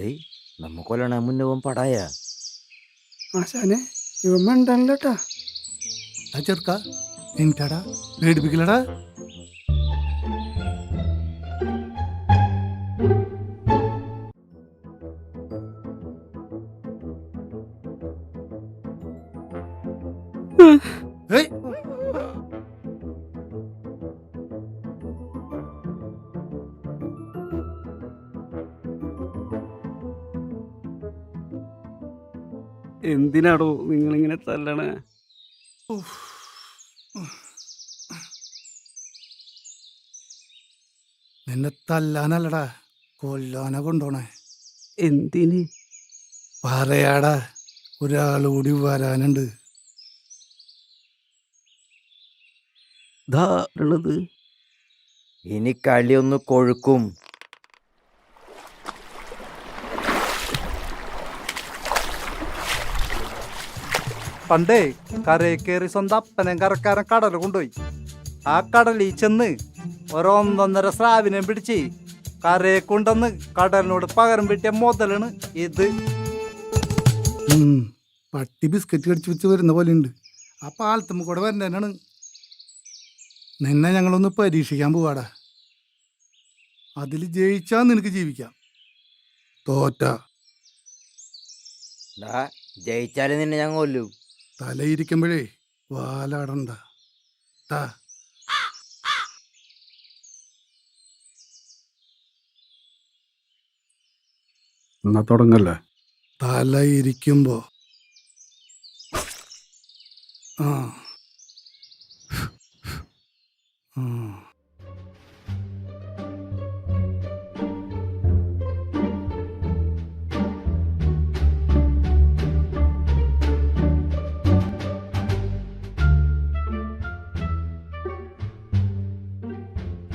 ഏയ് നമ്മ കൊല്ലണ മുന്നവും പടായ ആശാനെ ഇവമ്മ ഉണ്ടല്ലോട്ടാ. ആ ചെറുക്ക എനിക്കാടാ പേടിപ്പിക്കലടാ. ഏയ് എന്തിനാടോ നിങ്ങളിങ്ങനെ തല്ലണേ? നിന്നെ തല്ലാനല്ലടാ കൊല്ലാന കൊണ്ടോണേ. എന്തിന്? പറയാടാ, ഒരാളുകൂടി വരാനുണ്ട്. ഇതാ ഉള്ളത്. ഇനി കളി ഒന്ന് കൊഴുക്കും. പണ്ടേ കരയിൽ കയറി സ്വന്തം അപ്പനും കരക്കാരൻ കടൽ കൊണ്ടുപോയി. ആ കടലിൽ ചെന്ന് ഒരൊന്നൊന്നര സ്രാവിനെ പിടിച്ച് കരയെ കൊണ്ടുവന്ന് കടലിനോട് പകരം വീട്ടിയ മുതലാണ് ഇത്. പട്ടി ബിസ്ക്കറ്റ് കടിച്ചു വെച്ച് വരുന്ന പോലെ ഉണ്ട്. ആ പാലത്തമ്മ കൂടെ വരണ്ടാണ്. നിന്നെ ഞങ്ങളൊന്ന് പരീക്ഷിക്കാൻ പോവാടാ. അതിൽ ജയിച്ചാ നിനക്ക് ജീവിക്കാം, തോറ്റ ജയിച്ചാലും നിന്നെ ഞാൻ കൊല്ലും. തലയിരിക്കുമ്പോഴേ വാലാടണ്ട ട്ടാ. എന്നാ തുടങ്ങല്ലേ. തല ഇരിക്കുമ്പോ ആ ആ.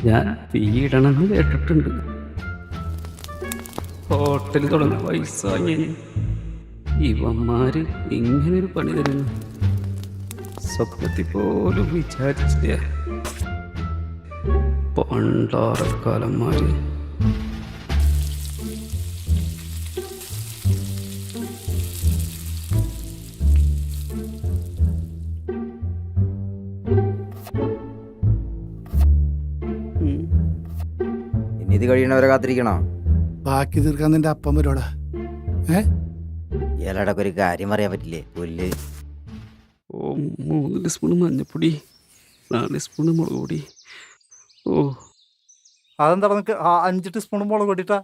ഞാൻ തീയിടണമെന്ന് കേട്ടിട്ടുണ്ട്. ഹോട്ടൽ തുടങ്ങാൻ പൈസ വാങ്ങിയതിന് ഇവന്മാര് ഇങ്ങനൊരു പണി തരുന്നു സ്വപ്നത്തിൽ പോലും വിചാരിച്ചില്ല. പണ്ടാറക്കാലന്മാര്. ഇനി ഇത് കഴിയണവരെ കാത്തിരിക്കണോ? ബാക്കി തീർക്കാൻ നിന്റെ അപ്പം വരോടാ. ഇയാളുടെ ഒരു കാര്യം പറയാൻ പറ്റില്ലേ? പുല്ല്. ഓ 3 ടീസ്പൂണ് മഞ്ഞപ്പൊടി, 4 ടീസ്പൂണ് മുളക് പൊടി. ഓ അതെന്താ നിനക്ക് 5 ടീസ്പൂൺ മുളക് പൊടിയിട്ടാ?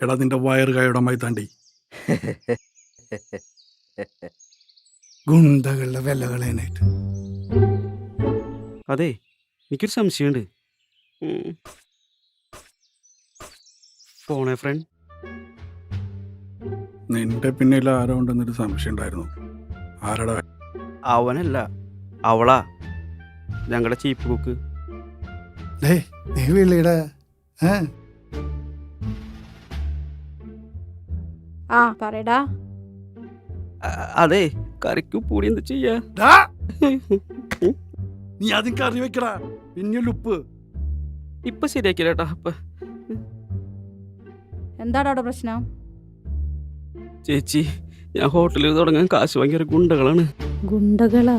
എടാ നിന്റെ വയറ് കൈയോടമായി താണ്ടി ഗുണ്ടകളുടെ വില കളയാനായിട്ട്. അതെ, എനിക്കൊരു സംശയമുണ്ട്. പോണേ ഫ്രണ്ട്, നിന്റെ പിന്നിൽ ആരോ ഉണ്ടെന്നൊരു സംശയം ഉണ്ടായിരുന്നു. ആരടാ? അവനല്ല അവളാ, ഞങ്ങളുടെ ചീപ്പ് കുക്ക്. നീ വിളിയുടെ ആ പറയടാ. അതെ, കറിക്ക് പൂടി എന്താ ചെയ്യാ? നീ ആദ്യം കറി വെക്കടാ, പിന്നെ ഉപ്പ്. ഇപ്പൊ ശരിയാക്കില്ലേട്ടാ. അപ്പൊ എന്താടാ അവിടെ പ്രശ്നം? ചേച്ചി, ഞാൻ ഹോട്ടലിൽ തുടങ്ങാൻ കാശ് വാങ്ങിയ ഗുണ്ടകളാണ്. ഗുണ്ടകളാ?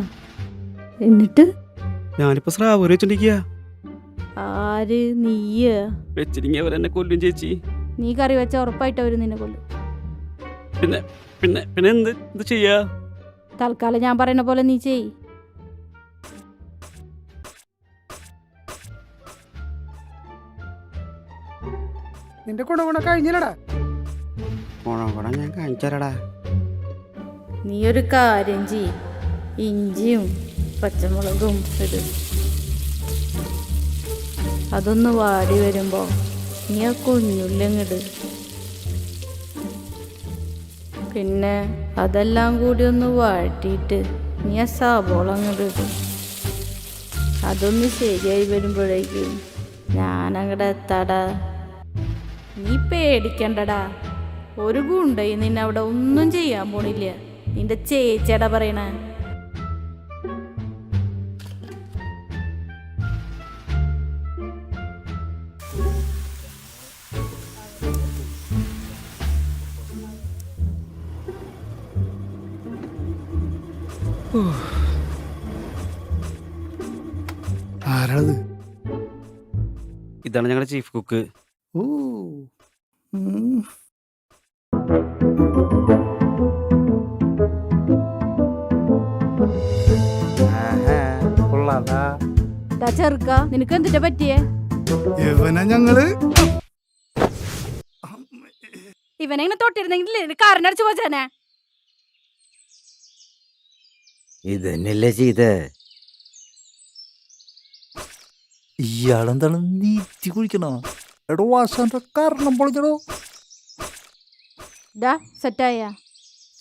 എന്നിട്ട് ഞാനിപ്പോ സ്രാവ് വെച്ചിട്ടിരിക്കുക. ആര്? നീയ? വെച്ചിരിക്കുക അവരെന്നെ കൊല്ലും ചേച്ചി. നീ കറി വെച്ച ഉറപ്പായിട്ട് അവര് നിന്നെ കൊല്ലും. പിന്നെ പിന്നെ പിന്നെ എന്ത് എന്ത് ചെയ്യാ? തൽക്കാലം ഞാൻ പറയുന്ന പോലെ നീ ചെയ്. നിന്റെ ഗുണ കഴിഞ്ഞില്ലടാ. ഗുണം ഞാൻ കാണിച്ചാലടാ. നീ ഒരു കാര്യം ചെയ്, ഇഞ്ചിയും പച്ചമുളകും ഇട്. അതൊന്ന് വാടി വരുമ്പോ നീ ആ കുഞ്ഞുള്ളിങ്ങിട്. പിന്നെ അതെല്ലാം കൂടി ഒന്ന് വാട്ടിയിട്ട് നീ ആ സവോള അങ്ങോട്ട് ഇടും. അതൊന്ന് ശരിയായി വരുമ്പോഴേക്കും ഞാനങ്ങടെ എത്താടാ. നീ പേടിക്കണ്ടടാ, ഒരു ഗുണ്ടയും നിന്നെ അവിടെ ഒന്നും ചെയ്യാൻ പോണില്ല. നിന്റെ ചേച്ചിയടാ പറയണ. ആരാണത്? ഇതാണ് ഞങ്ങളുടെ ചീഫ് കുക്ക്. ഓ ഉം. ആഹാ. കൊള്ളാതാ. ചെറുക്ക നിനക്ക് എന്തിട്ടാ പറ്റിയേ? ഇവനെ ഞങ്ങള് ഇവനെങ്ങനെ തൊട്ടിരുന്നെങ്കിൽ കാറിനടിച്ചു പോച്ചേനെ. ഇതന്നെയല്ലേ ചെയ്തേ? ഇയാളെന്താണ് നീറ്റി കുഴിക്കണോ? എടോ വാശാന്റെ കാരണം പൊളിച്ചടോ. സെറ്റായ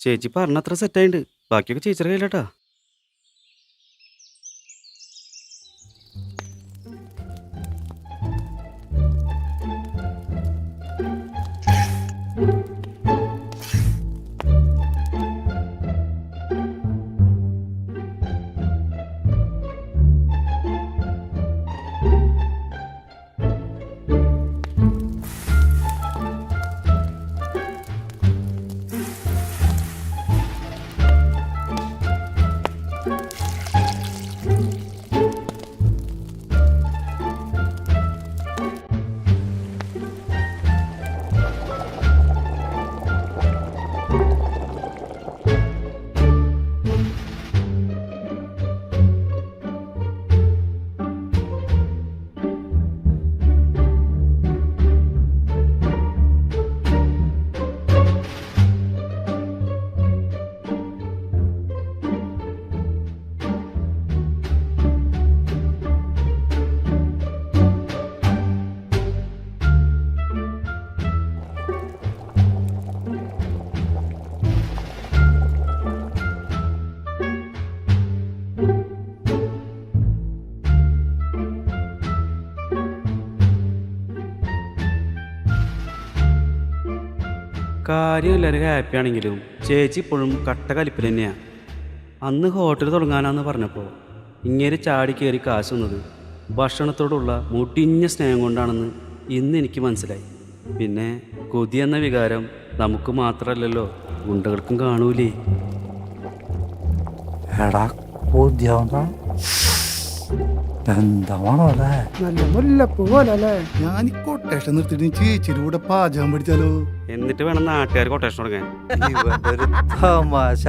ചേച്ചി പറഞ്ഞത്ര സെറ്റായിണ്ട്. ബാക്കിയൊക്കെ ചേച്ചിയുടെ കയ്യിലാട്ടാ. കാര്യം എല്ലാവരും ഹാപ്പി ആണെങ്കിലും ചേച്ചി ഇപ്പോഴും കട്ട കലിപ്പിൽ തന്നെയാണ്. അന്ന് ഹോട്ടൽ തുടങ്ങാനാന്ന് പറഞ്ഞപ്പോൾ ഇങ്ങനെ ചാടി കയറി കാശ് വന്നത് ഭക്ഷണത്തോടുള്ള മുടിഞ്ഞ സ്നേഹം കൊണ്ടാണെന്ന് ഇന്ന് എനിക്ക് മനസ്സിലായി. പിന്നെ കൊതി എന്ന വികാരം നമുക്ക് മാത്രമല്ലല്ലോ, ഗുണ്ടകൾക്കും കാണൂലേ. എടാ കൊതിയാവുന്ന എന്താണോ അല്ലേ? നല്ല മുല്ലപ്പൂ പോലെ അല്ലേ? ഞാൻ ഈ കൊട്ടേഷൻ നിർത്തിയിട്ട് ചേച്ചിയുടെ കൂടെ പാചകം പഠിച്ചാലോ? എന്നിട്ട് വേണം നാട്ടുകാർ കൊട്ടേഷൻ തുടങ്ങാൻ. ഇവന്റെ ഒരു തമാശ.